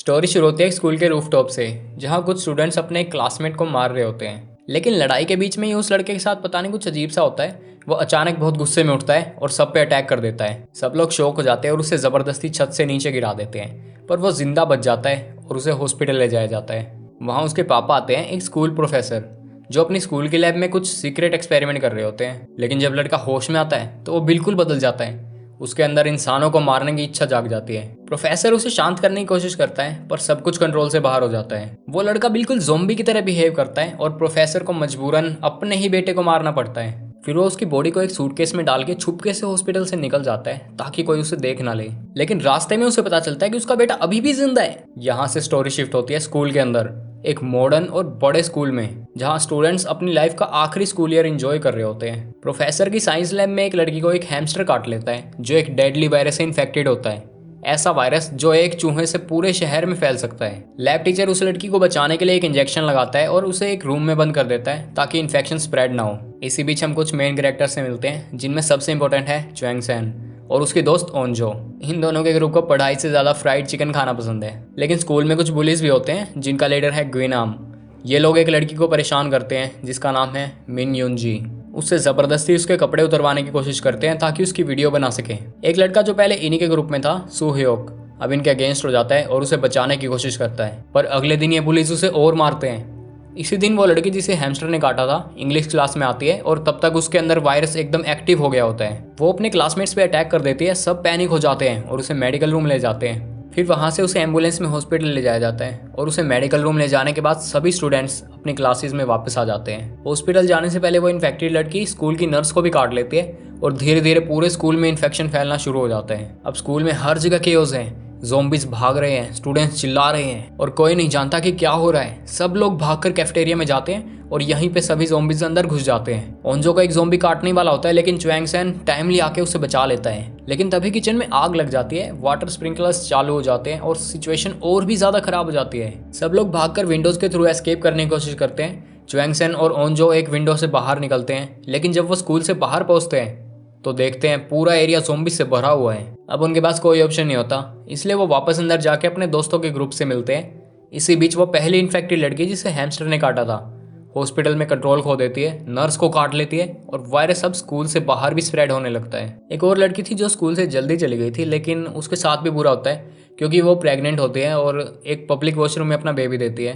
Story शुरू होती है एक स्कूल के रूफटॉप से, जहाँ कुछ स्टूडेंट्स अपने एक क्लासमेट को मार रहे होते हैं। लेकिन लड़ाई के बीच में ही उस लड़के के साथ पता नहीं कुछ अजीब सा होता है। वो अचानक बहुत गुस्से में उठता है और सब पे अटैक कर देता है। सब लोग शॉक हो जाते हैं और उसे ज़बरदस्ती छत से नीचे गिरा देते हैं, पर वो जिंदा बच जाता है और उसे हॉस्पिटल ले जाया जाता है। वहाँ उसके पापा आते हैं, एक स्कूल प्रोफेसर, जो अपनी स्कूल के लैब में कुछ सीक्रेट एक्सपेरिमेंट कर रहे होते हैं। लेकिन जब लड़का होश में आता है तो वो बिल्कुल बदल जाता है। उसके अंदर इंसानों को मारने की इच्छा जाग जाती है। प्रोफेसर उसे शांत करने की कोशिश करता है, पर सब कुछ कंट्रोल से बाहर हो जाता है। वो लड़का बिल्कुल ज़ोंबी की तरह बिहेव करता है और प्रोफेसर को मजबूरन अपने ही बेटे को मारना पड़ता है। फिर वो उसकी बॉडी को एक सूटकेस में डाल के छुपके से हॉस्पिटल से निकल जाता है ताकि कोई उसे देख ना ले। लेकिन रास्ते में उसे पता चलता है कि उसका बेटा अभी भी जिंदा है। यहाँ से स्टोरी शिफ्ट होती है स्कूल के अंदर, एक मॉडर्न और बड़े स्कूल में, जहाँ स्टूडेंट्स अपनी लाइफ का आखिरी स्कूल ईयर एंजॉय कर रहे होते हैं। प्रोफेसर की साइंस लैब में एक लड़की को एक हैमस्टर काट लेता है, जो एक डेडली वायरस से इन्फेक्टेड होता है। ऐसा वायरस जो एक चूहे से पूरे शहर में फैल सकता है। लैब टीचर उस लड़की को बचाने के लिए एक इंजेक्शन लगाता है और उसे एक रूम में बंद कर देता है ताकि इन्फेक्शन स्प्रेड ना हो। इसी बीच हम कुछ मेन कैरेक्टर से मिलते हैं, जिनमें सबसे इंपॉर्टेंट है च्वेंग सैन और उसकी दोस्त ओंजो। इन दोनों के ग्रुप को पढ़ाई से ज़्यादा फ्राइड चिकन खाना पसंद है। लेकिन स्कूल में कुछ बुलीज भी होते हैं, जिनका लीडर है ग्विनाम। ये लोग एक लड़की को परेशान करते हैं जिसका नाम है मिन युनजी। उससे ज़बरदस्ती उसके कपड़े उतरवाने की कोशिश करते हैं ताकि उसकी वीडियो बना सके। एक लड़का जो पहले इन्हीं के ग्रुप में था, सू ह्योक, अब इनके अगेंस्ट हो जाता है और उसे बचाने की कोशिश करता है। पर अगले दिन ये पुलिस उसे और मारते हैं। इसी दिन वो लड़की जिसे हैमस्टर ने काटा था इंग्लिश क्लास में आती है और तब तक उसके अंदर वायरस एकदम एक्टिव हो गया होता है। वो अपने क्लासमेट्स पे अटैक कर देती है। सब पैनिक हो जाते हैं और उसे मेडिकल रूम ले जाते हैं। फिर वहाँ से उसे एम्बुलेंस में हॉस्पिटल ले जाया जाता है और उसे मेडिकल रूम ले जाने के बाद सभी स्टूडेंट्स अपनी क्लासेस में वापस आ जाते हैं। हॉस्पिटल जाने से पहले वो इन्फेक्टेड लड़की स्कूल की नर्स को भी काट लेती है और धीरे धीरे पूरे स्कूल में इन्फेक्शन फैलना शुरू हो जाता है। अब स्कूल में हर जगह केओस है, ज़ोंबीज भाग रहे हैं, स्टूडेंट्स चिल्ला रहे हैं और कोई नहीं जानता कि क्या हो रहा है। सब लोग भागकर कैफेटेरिया में जाते हैं और यहीं पे सभी ज़ोंबीज अंदर घुस जाते हैं। ओंजो को एक ज़ोंबी काटने वाला होता है, लेकिन च्वेंग सैन टाइमली आके उसे बचा लेता है। लेकिन तभी किचन में आग लग जाती है, वाटर स्प्रिंकलर्स चालू हो जाते हैं और सिचुएशन और भी ज़्यादा खराब हो जाती है। सब लोग भागकर विंडोज़ के थ्रू एस्केप करने की कोशिश करते हैं। च्वेंग सैन और ओंजो एक विंडो से बाहर निकलते हैं, लेकिन जब वो स्कूल से बाहर पहुंचते हैं तो देखते हैं पूरा एरिया ज़ोंबी से भरा हुआ है। अब उनके पास कोई ऑप्शन नहीं होता, इसलिए वो वापस अंदर जाके अपने दोस्तों के ग्रुप से मिलते हैं। इसी बीच वो पहली इन्फेक्टेड लड़की जिसे हैमस्टर ने काटा था हॉस्पिटल में कंट्रोल खो देती है, नर्स को काट लेती है और वायरस अब स्कूल से बाहर भी स्प्रेड होने लगता है। एक और लड़की थी जो स्कूल से जल्दी चली गई थी, लेकिन उसके साथ भी बुरा होता है क्योंकि वो प्रेग्नेंट होती है और एक पब्लिक वॉशरूम में अपना बेबी देती है।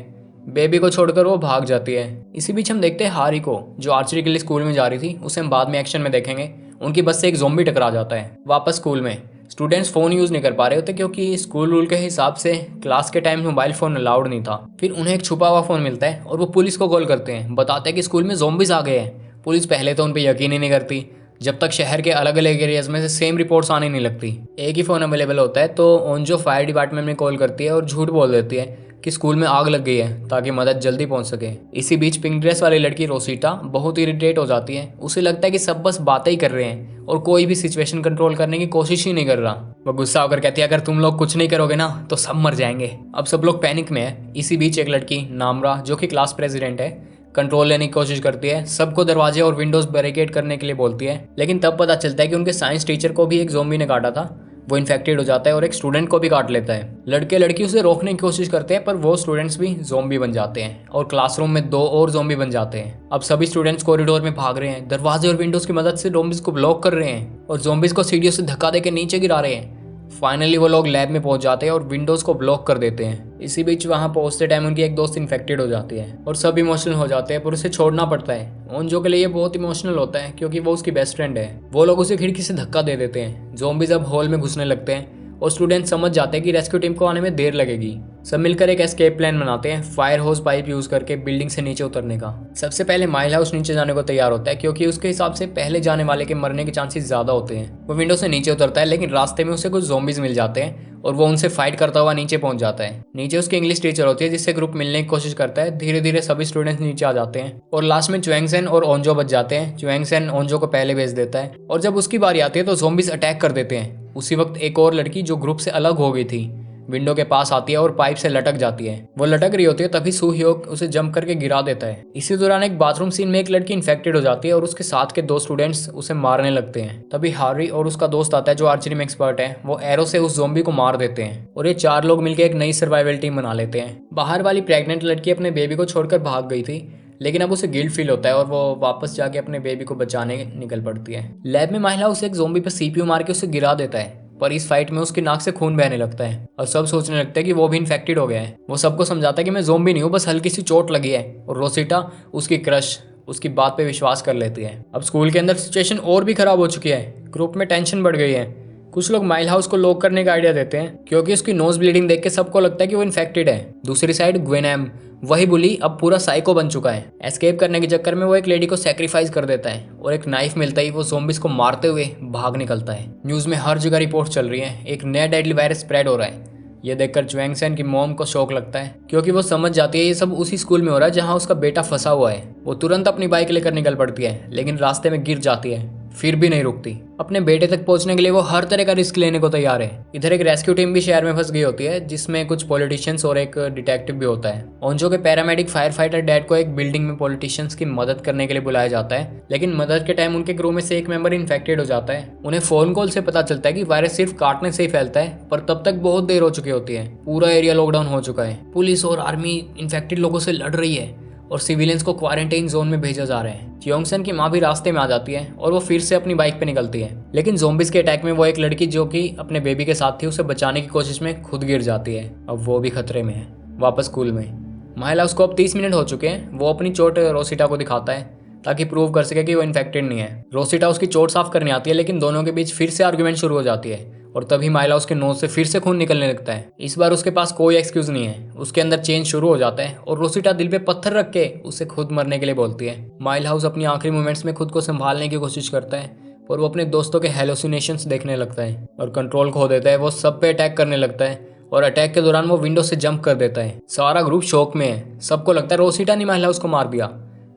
बेबी को छोड़कर वो भाग जाती है। इसी बीच हम देखते हैं हारी को, जो आर्चरी के लिए स्कूल में जा रही थी। उसे हम बाद में एक्शन में देखेंगे। उनकी बस से एक ज़ोंबी टकरा जाता है। वापस स्कूल में स्टूडेंट्स फ़ोन यूज़ नहीं कर पा रहे होते क्योंकि स्कूल रूल के हिसाब से क्लास के टाइम मोबाइल फ़ोन अलाउड नहीं था। फिर उन्हें एक छुपा हुआ फ़ोन मिलता है और वो पुलिस को कॉल करते हैं, बताते हैं कि स्कूल में ज़ोंबीज़ आ गए हैं। पुलिस पहले तो उन पर यकीन ही नहीं करती जब तक शहर के अलग अलग एरियाज में से सेम रिपोर्ट्स आने नहीं लगती। एक ही फ़ोन अवेलेबल होता है, तो ओंजो फायर डिपार्टमेंट में कॉल करती है और झूठ बोल देती है कि स्कूल में आग लग गई है ताकि मदद जल्दी पहुंच सके। इसी बीच पिंक ड्रेस वाली लड़की रोसिटा बहुत इरिटेट हो जाती है। उसे लगता है कि सब बस बातें ही कर रहे हैं और कोई भी सिचुएशन कंट्रोल करने की कोशिश ही नहीं कर रहा। वो गुस्सा होकर कहती है, अगर तुम लोग कुछ नहीं करोगे ना तो सब मर जाएंगे। अब सब लोग पैनिक में है। इसी बीच एक लड़की नामरा, जो कि क्लास प्रेसिडेंट है, कंट्रोल लेने की कोशिश करती है। सबको दरवाजे और विंडोज बैरिकेड करने के लिए बोलती है। लेकिन तब पता चलता है कि उनके साइंस टीचर को भी एक ज़ोंबी ने काटा था। वो इन्फेक्टेड हो जाता है और एक स्टूडेंट को भी काट लेता है। लड़के लड़की उसे रोकने की कोशिश करते हैं, पर वो स्टूडेंट्स भी ज़ोंबी बन जाते हैं और क्लासरूम में 2 और ज़ोंबी बन जाते हैं। अब सभी स्टूडेंट्स कॉरिडोर में भाग रहे हैं, दरवाजे और विंडोज की मदद से ज़ोंबीज को ब्लॉक कर रहे हैं और ज़ोंबीज को सीढ़ियों से धक्का देकर नीचे गिरा रहे हैं। फाइनली वो लोग लैब में पहुंच जाते हैं और विंडोज़ को ब्लॉक कर देते हैं। इसी बीच वहां पहुंचते टाइम उनकी एक दोस्त इन्फेक्टेड हो जाती है और सब इमोशनल हो जाते हैं, पर उसे छोड़ना पड़ता है। ओंजो के लिए ये बहुत इमोशनल होता है क्योंकि वो उसकी बेस्ट फ्रेंड है। वो लोग उसे खिड़की से धक्का दे देते हैं। ज़ोंबीज अब हॉल में घुसने लगते हैं और स्टूडेंट समझ जाते हैं कि रेस्क्यू टीम को आने में देर लगेगी। सब मिलकर एक एस्केप प्लान बनाते हैं, फायर होस पाइप यूज करके बिल्डिंग से नीचे उतरने का। सबसे पहले माइल हाउस नीचे जाने को तैयार होता है क्योंकि उसके हिसाब से पहले जाने वाले के मरने के चांसेस ज्यादा होते हैं। वो विंडो से नीचे उतरता है, लेकिन रास्ते में उसे कुछ ज़ोंबीज मिल जाते हैं और वो उनसे फाइट करता हुआ नीचे पहुंच जाता है। नीचे उसकी इंग्लिश टीचर होती है, जिससे ग्रुप मिलने की कोशिश करता है। धीरे धीरे सभी स्टूडेंट्स नीचे आ जाते हैं और लास्ट में च्वेंग सैन और ओंजो बच जाते हैं। च्वेंग सैन ओंजो को पहले भेज देता है और जब उसकी बारी आती है तो ज़ोंबीज अटैक कर देते हैं। उसी वक्त एक और लड़की जो ग्रुप से अलग हो गई थी, विंडो के पास आती है और पाइप से लटक जाती है। वो लटक रही होती है तभी सू ह्योक उसे जंप करके गिरा देता है। इसी दौरान एक बाथरूम सीन में एक लड़की इन्फेक्टेड हो जाती है और उसके साथ के 2 स्टूडेंट्स उसे मारने लगते हैं। तभी हार्री और उसका दोस्त आता है जो आर्चरी में एक्सपर्ट है। वो एरो से उस ज़ॉम्बी को मार देते हैं और ये 4 लोग मिलकर एक नई सर्वाइवल टीम बना लेते हैं। बाहर वाली प्रेग्नेंट लड़की अपने बेबी को छोड़कर भाग गई थी, लेकिन अब उसे गिल्ट फील होता है और वो वापस जाके अपने बेबी को बचाने निकल पड़ती है। लैब में महिला उसे एक ज़ॉम्बी पे सीपीयू मार के उसे गिरा देता है, पर इस फाइट में उसकी नाक से खून बहने लगता है और सब सोचने लगते हैं कि वो भी इन्फेक्टेड हो गया है। वो सबको समझाता है कि मैं ज़ॉम्बी नहीं हूँ, बस हल्की सी चोट लगी है। और रोसिटा उसकी क्रश उसकी बात पे विश्वास कर लेती है। अब स्कूल के अंदर सिचुएशन और भी खराब हो चुकी है। ग्रुप में टेंशन बढ़ गई है। कुछ लोग माइल हाउस को लॉक करने का आइडिया देते हैं क्योंकि उसकी नोज ब्लीडिंग देख के सबको लगता है कि वो इन्फेक्टेड है। दूसरी साइड ग्वेनैम, वही बुली, अब पूरा साइको बन चुका है। एस्केप करने के चक्कर में वो एक लेडी को सैक्रिफाइस कर देता है और एक नाइफ मिलता ही वो ज़ॉम्बीज को मारते हुए भाग निकलता है। न्यूज़ में हर जगह रिपोर्ट चल रही है, एक नया डेडली वायरस स्प्रेड हो रहा है। ये देखकर च्वेंग सेन की मॉम को शौक लगता है क्योंकि वो समझ जाती है ये सब उसी स्कूल में हो रहा है जहाँ उसका बेटा फंसा हुआ है। वो तुरंत अपनी बाइक लेकर निकल पड़ती है, लेकिन रास्ते में गिर जाती है, फिर भी नहीं रुकती। अपने बेटे तक पहुंचने के लिए वो हर तरह का रिस्क लेने को तैयार है। इधर एक रेस्क्यू टीम भी शहर में फंस गई होती है जिसमें कुछ पॉलिटिशियंस और एक डिटेक्टिव भी होता है। ओंजो के पैरामेडिक फायर फाइटर डैड को एक बिल्डिंग में पॉलिटिशियंस की मदद करने के लिए बुलाया जाता है, लेकिन मदद के टाइम उनके क्रू में से एक मेंबर इन्फेक्टेड हो जाता है। उन्हें फोन कॉल से पता चलता है कि वायरस सिर्फ काटने से ही फैलता है, पर तब तक बहुत देर हो चुकी होती है। पूरा एरिया लॉकडाउन हो चुका है। पुलिस और आर्मी इन्फेक्टेड लोगों से लड़ रही है और सिविलियंस को क्वारंटाइन जोन में भेजा जा रहा है। च्योंगसन की माँ भी रास्ते में आ जाती है और वो फिर से अपनी बाइक पे निकलती है, लेकिन ज़ॉम्बीज के अटैक में वो एक लड़की जो कि अपने बेबी के साथ थी उसे बचाने की कोशिश में खुद गिर जाती है। अब वो भी खतरे में है। वापस स्कूल में महिला उसको अब 30 मिनट हो चुके हैं। वो अपनी चोट रोसिटा को दिखाता है ताकि प्रूव कर सके कि वो इन्फेक्टेड नहीं है। रोसिटा उसकी चोट साफ करने आती है, लेकिन दोनों के बीच फिर से आर्गुमेंट शुरू हो जाती है और तभी माइला उसके नोज से फिर से खून निकलने लगता है। इस बार उसके पास कोई एक्सक्यूज नहीं है। उसके अंदर चेंज शुरू हो जाता है और रोसिटा दिल पे पत्थर रख के उसे खुद मरने के लिए बोलती है। माइल हाउस अपनी आखिरी मोमेंट्स में खुद को संभालने की कोशिश करता है और वो अपने दोस्तों के हेलोसिनेशंस देखने लगता है और कंट्रोल खो देता है। वो सब पे अटैक करने लगता है और अटैक के दौरान वो विंडो से जंप कर देता है। सारा ग्रुप शॉक में है। सबको लगता है रोसिटा ने माइल हाउस को मार दिया।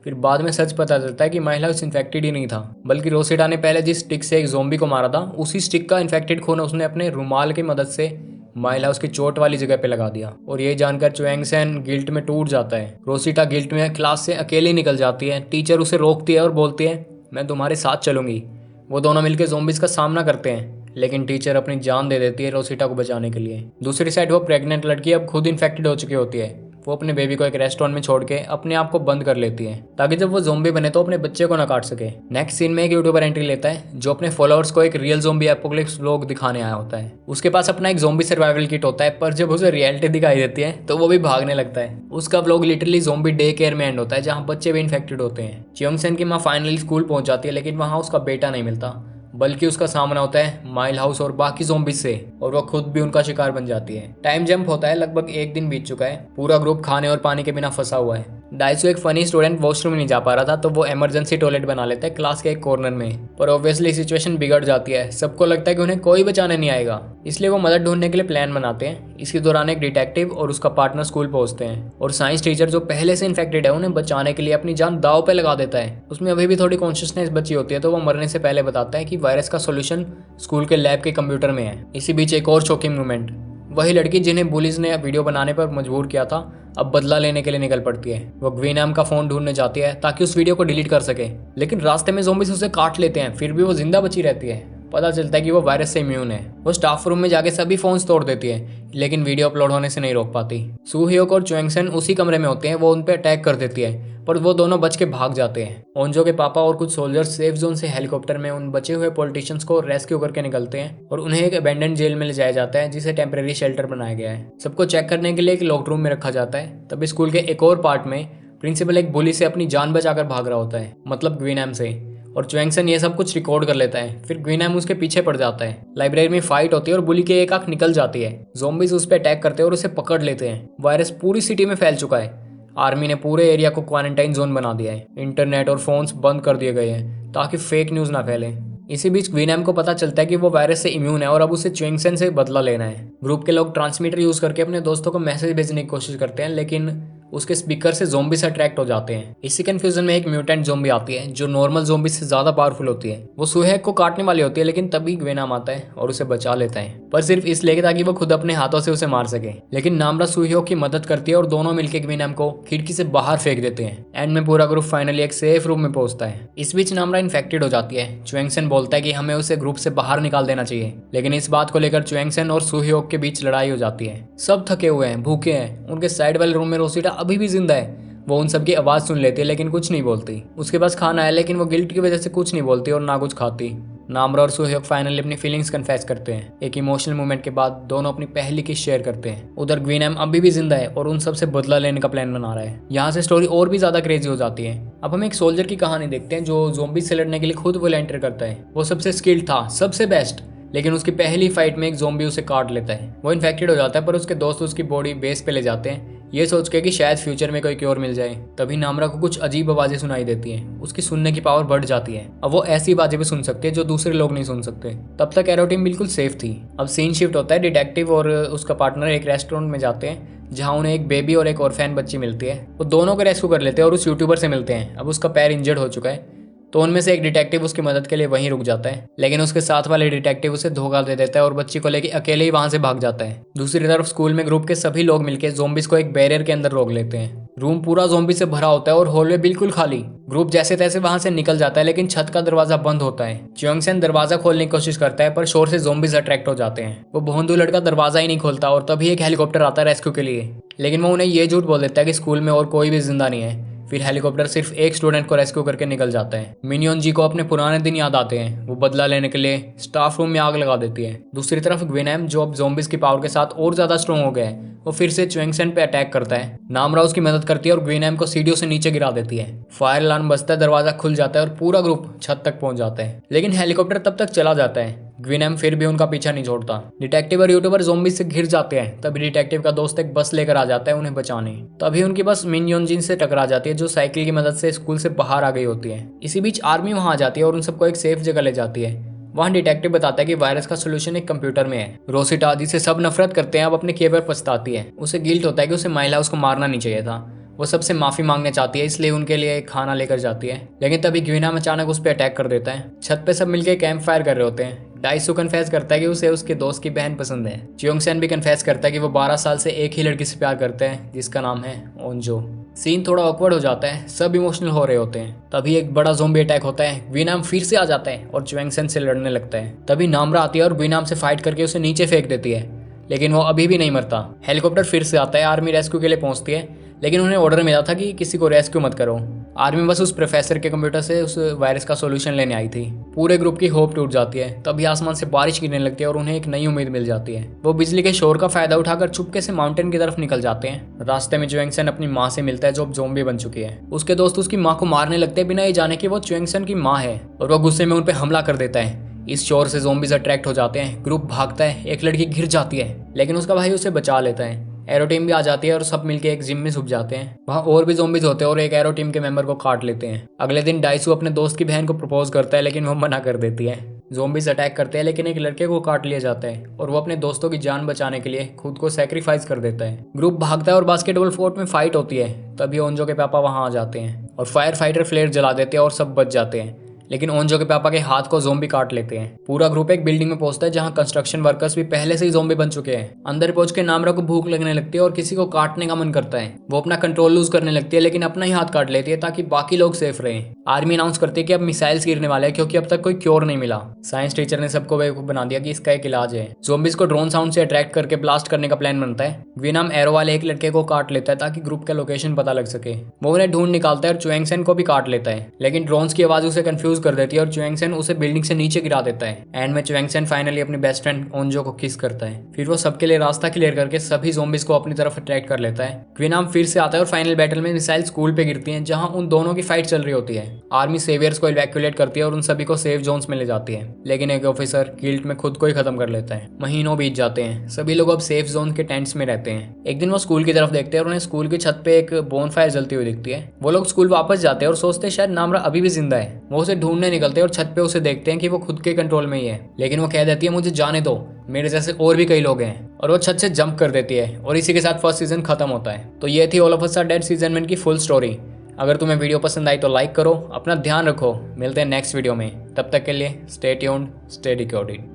फिर बाद में सच पता चलता है कि महिला उस इन्फेक्टेड ही नहीं था, बल्कि रोसिटा ने पहले जिस स्टिक से एक ज़ॉम्बी को मारा था उसी स्टिक का इन्फेक्टेड खून उसने अपने रुमाल की मदद से माइला उसकी चोट वाली जगह पे लगा दिया। और ये जानकर च्वेंगसेन गिल्ट में टूट जाता है। रोसिटा गिल्ट में क्लास से अकेली निकल जाती है। टीचर उसे रोकती है और बोलती है मैं तुम्हारे साथ चलूंगी। वो दोनों मिलकर ज़ॉम्बीज का सामना करते हैं, लेकिन टीचर अपनी जान दे देती है रोसिटा को बचाने के लिए। दूसरी साइड वो प्रेग्नेंट लड़की अब खुद इन्फेक्टेड हो चुकी होती है। वो अपने बेबी को एक रेस्टोरेंट में छोड़ के अपने आप को बंद कर लेती है ताकि जब वो ज़ॉम्बी बने तो अपने बच्चे को ना काट सके। नेक्स्ट सीन में एक यूट्यूबर एंट्री लेता है जो अपने फॉलोअर्स को एक रियल ज़ॉम्बी एपोकलिप्स व्लॉग दिखाने आया होता है। उसके पास अपना एक ज़ॉम्बी सर्वाइवल किट होता है, पर जब उसे रियलिटी दिखाई देती है तो वो भी भागने लगता है। उसका vlog literally zombie day care में एंड होता है जहाँ बच्चे भी इन्फेक्टेड होते हैं। च्योंगसेन की माँ फाइनली स्कूल पहुंच जाती है, लेकिन वहाँ उसका बेटा नहीं मिलता, बल्कि उसका सामना होता है माइल हाउस और बाकी ज़ॉम्बीज से और वो खुद भी उनका शिकार बन जाती है। टाइम जंप होता है। लगभग 1 दिन बीत चुका है। पूरा ग्रुप खाने और पानी के बिना फंसा हुआ है। डाइसो एक फनी स्टूडेंट वॉशरूम नहीं जा पा रहा था, तो वो इमरजेंसी टॉयलेट बना लेता है क्लास के एक कॉर्नर में, पर ऑब्वियसली सिचुएशन बिगड़ जाती है। सबको लगता है कि उन्हें कोई बचाने नहीं आएगा, इसलिए वो मदद ढूंढने के लिए प्लान बनाते हैं। इसी दौरान एक डिटेक्टिव और उसका पार्टनर स्कूल पहुंचते हैं और साइंस टीचर जो पहले से इन्फेक्टेड है उन्हें बचाने के लिए अपनी जान दाव पे लगा देता है। उसमें अभी भी थोड़ी कॉन्शियसनेस बची होती है, तो वो मरने से पहले बताता है कि वायरस का सोल्यूशन स्कूल के लैब के कंप्यूटर में है। इसी बीच एक और शॉकिंग मोमेंट, वही लड़की जिन्हें बुलीज ने वीडियो बनाने पर मजबूर किया था अब बदला लेने के लिए निकल पड़ती है। वो ग्वेनैम का फोन ढूंढने जाती है ताकि उस वीडियो को डिलीट कर सके, लेकिन रास्ते में ज़ॉम्बीज उसे काट लेते हैं। फिर भी वो जिंदा बची रहती है। पता चलता है कि वो वायरस से इम्यून है। वो स्टाफ रूम में जाके सभी फोन्स तोड़ देती है, लेकिन वीडियो अपलोड होने से नहीं रोक पाती। सू ह्योक और च्वेंगसेन उसी कमरे में होते हैं। वो उन पर अटैक कर देती है, पर वो दोनों बच के भाग जाते हैं। ओंजो के पापा और कुछ सोल्जर्स सेफ जोन से हेलीकॉप्टर में उन बचे हुए पॉलिटिशियंस को रेस्क्यू करके निकलते हैं और उन्हें एक अबेंडन जेल में ले जाया जाता है जिसे टेम्परेरी शेल्टर बनाया गया है। सबको चेक करने के लिए एक लॉक्ड रूम में रखा जाता है। तभी स्कूल के एक और पार्ट में प्रिंसिपल एक बुली से अपनी जान बचाकर भाग रहा होता है, मतलब ग्वेनैम से, और च्वेंगसेन ये सब कुछ रिकॉर्ड कर लेता है। फिर ग्वेनैम उसके पीछे पड़ जाता है। लाइब्रेरी में फाइट होती है और बुली की एक आंख निकल जाती है। ज़ॉम्बीज उस पर अटैक करते हैं और उसे पकड़ लेते हैं। वायरस पूरी सिटी में फैल चुका है। आर्मी ने पूरे एरिया को क्वारंटाइन जोन बना दिया है। इंटरनेट और फोन्स बंद कर दिए गए हैं ताकि फेक न्यूज़ ना फैले। इसी बीच ग्वेनैम को पता चलता है कि वो वायरस से इम्यून है और अब उसे च्वेंगसेन से बदला लेना है। ग्रुप के लोग ट्रांसमीटर यूज करके अपने दोस्तों को मैसेज भेजने की कोशिश करते हैं, लेकिन उसके स्पीकर से ज़ॉम्बी से अट्रैक्ट हो जाते हैं। इसी कंफ्यूजन में एक म्यूटेंट ज़ॉम्बी आती है जो नॉर्मल ज़ॉम्बी से ज़्यादा पावरफुल होती है। वो सुहेग को काटने वाली होती है, लेकिन तभी ग्वेनैम आता है और उसे बचा लेता है, पर सिर्फ इसलिए ताकि वो खुद अपने हाथों से उसे मार सके। लेकिन नामरा सुह्योक की मदद करती है और दोनों मिलकर ग्विनम को खिड़की से बाहर फेंक देते हैं। एंड में पूरा ग्रुप फाइनली एक सेफ रूम में पहुंचता है। इस बीच नामरा इन्फेक्टेड हो जाती है। च्वेंगसेन बोलता है कि हमें उसे ग्रुप से बाहर निकाल देना चाहिए, लेकिन इस बात को लेकर च्वेंगसेन और सुह्योक के बीच लड़ाई हो जाती है। सब थके हुए हैं, भूखे हैं। उनके साइड वाले रूम में रोसिटा अभी भी जिंदा है। वो उन सबकी आवाज सुन लेती है लेकिन कुछ नहीं बोलती। उसके पास खाना है लेकिन वो गिल्ट की वजह से कुछ नहीं बोलती और ना कुछ खाती। नामरा और सुह्योक फाइनली अपनी फीलिंग्स कन्फेस करते हैं। एक इमोशनल मोमेंट के बाद दोनों अपनी पहली किस शेयर करते हैं। उधर ग्विनम अभी भी जिंदा है और उन सब से बदला लेने का प्लान बना रहा है। यहाँ से स्टोरी और भी ज्यादा क्रेजी हो जाती है। अब हम एक सोल्जर की कहानी देखते हैं जो ज़ोंबीज से लड़ने के लिए खुद वॉलंटियर करता है। वो सबसे स्किल्ड था, सबसे बेस्ट, लेकिन उसकी पहली फाइट में एक ज़ोंबी उसे काट लेता है। वो इन्फेक्टेड हो जाता है पर उसके दोस्त उसकी बॉडी बेस पे ले जाते हैं, ये सोच के कि शायद फ्यूचर में कोई क्योर मिल जाए। तभी नामरा को कुछ अजीब आवाजें सुनाई देती हैं। उसकी सुनने की पावर बढ़ जाती है। अब वो ऐसी आवाजें भी सुन सकती है जो दूसरे लोग नहीं सुन सकते। तब तक एरो टीम बिल्कुल सेफ थी। अब सीन शिफ्ट होता है। डिटेक्टिव और उसका पार्टनर एक रेस्टोरेंट में जाते हैं जहाँ उन्हें एक बेबी और एक ऑर्फैन बच्ची मिलती है। वो दोनों को रेस्क्यू कर लेते हैं और उस यूट्यूबर से मिलते हैं। अब उसका पैर इंजर्ड हो चुका है तो उनमें से एक डिटेक्टिव उसकी मदद के लिए वहीं रुक जाता है, लेकिन उसके साथ वाले डिटेक्टिव उसे धोखा दे देता है और बच्ची को लेकर अकेले ही वहां से भाग जाता है। दूसरी तरफ स्कूल में ग्रुप के सभी लोग मिलकर ज़ोंबीज को एक बैरियर के अंदर रोक लेते हैं। रूम पूरा ज़ोंबी से भरा होता है और हॉल में बिल्कुल खाली। ग्रुप जैसे तैसे वहां से निकल जाता है लेकिन छत का दरवाजा बंद होता है। च्योंगसेन दरवाजा खोलने की कोशिश करता है पर शोर से ज़ोंबीज अट्रैक्ट हो जाते हैं। वो भोंदू लड़का दरवाजा ही नहीं खोलता और तभी एक हेलीकॉप्टर आता है रेस्क्यू के लिए, लेकिन वो उन्हें ये झूठ बोल देता है कि स्कूल में और कोई भी जिंदा नहीं है। फिर हेलीकॉप्टर सिर्फ एक स्टूडेंट को रेस्क्यू करके निकल जाता है। मिनियन जी को अपने पुराने दिन याद आते हैं। वो बदला लेने के लिए स्टाफ रूम में आग लगा देती है। दूसरी तरफ ग्विनम जो अब ज़ोंबीज की पावर के साथ और ज्यादा स्ट्रॉन्ग हो गया है, वो फिर से च्वेंगसेन पे अटैक करता है। नामरा उसकी मदद करती है और ग्विनम को सीढ़ियों से नीचे गिरा देती है। फायर अलार्म बजता है, दरवाजा खुल जाता है और पूरा ग्रुप छत तक पहुंच जाता है, लेकिन हेलीकॉप्टर तब तक चला जाता है। ग्विनम फिर भी उनका पीछा नहीं छोड़ता। डिटेक्टिव और यूट्यूबर ज़ोंबीज से घिर जाते हैं। तभी डिटेक्टिव का दोस्त एक बस लेकर आ जाता है उन्हें बचाने। तभी उनकी बस मिनयोनजिन से टकरा जाती है जो साइकिल की मदद से स्कूल से बाहर आ गई होती है। इसी बीच आर्मी वहां आ जाती है और उन सबको एक सेफ जगह ले जाती है। वहाँ डिटेक्टिव बताता है कि वायरस का सोल्यूशन एक कंप्यूटर में है। रोसिटा जिसे सब नफरत करते हैं अब अपने किए पर पछताती है। उसे गिल्ट होता है कि उसे माइला उसको मारना नहीं चाहिए था। वो सबसे माफी मांगने चाहती है, इसलिए उनके लिए खाना लेकर जाती है, लेकिन तभी ग्विनम अचानक उस पर अटैक कर देता है। छत पे सब मिलकर कैंप फायर कर रहे होते हैं। डाइसू कन्फेस करता है कि उसे उसके दोस्त की बहन पसंद है। च्योंगसेन भी कन्फेस करता है कि वो 12 साल से एक ही लड़की से प्यार करते हैं जिसका नाम है ओंजो। सीन थोड़ा ऑकवर्ड हो जाता है, सब इमोशनल हो रहे होते हैं। तभी एक बड़ा ज़ोंबी अटैक होता है। ग्विनम फिर से आ जाता है और च्वेंगसेन से लड़ने लगता है। तभी नामरा आती है और ग्विनम से फाइट करके उसे नीचे फेंक देती है, लेकिन वो अभी भी नहीं मरता। हेलीकॉप्टर फिर से आता है। आर्मी रेस्क्यू के लिए पहुंचती है, लेकिन उन्हें ऑर्डर मिला था कि किसी को रेस्क्यू मत करो। आर्मी बस उस प्रोफेसर के कंप्यूटर से उस वायरस का सॉल्यूशन लेने आई थी। पूरे ग्रुप की होप टूट जाती है। तभी आसमान से बारिश गिरने लगती है और उन्हें एक नई उम्मीद मिल जाती है। वो बिजली के शोर का फायदा उठाकर चुपके से माउंटेन की तरफ निकल जाते हैं। रास्ते में च्वेंगसेन अपनी माँ से मिलता है जो अब ज़ोंबी बन चुकी है। उसके दोस्त उसकी माँ को मारने लगते हैं बिना ये जाने कि वो च्वेंगसेन की माँ है, और वो गुस्से में उन पर हमला कर देता है। इस शोर से ज़ोंबीज अट्रैक्ट हो जाते हैं। ग्रुप भागता है। एक लड़की गिर जाती है, लेकिन उसका भाई उसे बचा लेता है। एरो टीम भी आ जाती है और सब मिलके एक जिम में छुप जाते हैं। वहाँ और भी ज़ोंबीज होते हैं और एक एरो टीम के मेंबर को काट लेते हैं। अगले दिन डाइसू अपने दोस्त की बहन को प्रपोज करता है, लेकिन वो मना कर देती है। ज़ोंबीज अटैक करते हैं, लेकिन एक लड़के को काट लिया जाता है और वो अपने दोस्तों की जान बचाने के लिए खुद को सैक्रिफाइस कर देता है। ग्रुप भागता है और बास्केटबॉल कोर्ट में फाइट होती है। तभी ओंजो के पापा वहाँ आ जाते हैं और फायर फाइटर फ्लेयर जला देते हैं और सब बच जाते हैं, लेकिन ओंजो के पापा के हाथ को ज़ोंबी काट लेते हैं। पूरा ग्रुप एक बिल्डिंग में पहुंचता है जहां कंस्ट्रक्शन वर्कर्स भी पहले से ही ज़ोंबी बन चुके हैं। अंदर पहुंच के नामरा को भूख लगने लगती है और किसी को काटने का मन करता है। वो अपना कंट्रोल लूज करने लगती है, लेकिन अपना ही हाथ काट लेती है ताकि बाकी लोग सेफ रहें। आर्मी अनाउंस करती है कि अब मिसाइल्स गिरने वाले हैं क्योंकि अब तक कोई क्योर नहीं मिला। साइंस टीचर ने सबको बेवकूफ बना दिया कि इसका एक इलाज है। ज़ोंबीज को ड्रोन साउंड से अट्रैक्ट करके ब्लास्ट करने का प्लान बनता है। ग्विनम एरो वाले एक लड़के को काट लेता है ताकि ग्रुप का लोकेशन पता लग सके। वो उन्हें ढूंढ निकालता है और च्वेंगसेन को भी काट लेता है, लेकिन ड्रोन्स की आवाज उसे कंफ्यूज कर देती है और च्वेंगसेन उसे बिल्डिंग से नीचे गिरा देता है। एंड में च्वेंगसेन फाइनली अपनी बेस्ट फ्रेंड ओंजो को किस करता है। फिर वो सबके लिए रास्ता क्लियर करके सभी ज़ोंबीज को अपनी तरफ अट्रैक्ट कर लेता है। ग्विनम फिर से आता है और फाइनल बैटल में मिसाइल स्कूल पे गिरती हैं जहां उन दोनों की फाइट चल रही होती है। आर्मी सेवियर्स को इवैक्यूएट करती है और उन सभी को सेफ जोन्स में ले जाती है, लेकिन एक ऑफिसर गिल्ट में खुद को ही खत्म कर लेता है। महीनों बीत जाते हैं। सभी लोग अब सेफ जोन के टेंट्स में रहते हैं। एक दिन वो स्कूल की तरफ देखते हैं और उन्हें स्कूल की छत पे एक बोनफायर जलती हुई दिखती है। वो लोग स्कूल वापस जाते हैं और सोचते हैं शायद नामरा अभी भी जिंदा है। वो उसे ढूंढने निकलते हैं और छत पे उसे देखते हैं कि वो खुद के कंट्रोल में ही है, लेकिन वो कह देती है मुझे जाने दो, मेरे जैसे और भी कई लोग हैं, और वो छत से जंप कर देती है। और इसी के साथ फर्स्ट सीजन खत्म होता है। तो ये थी all of us are dead season 1 की फुल स्टोरी। अगर तुम्हें वीडियो पसंद आई तो लाइक करो, अपना ध्यान रखो, मिलते हैं नेक्स्ट वीडियो में। तब तक के लिए स्टे ट्यून्ड, स्टे डिकोडेड।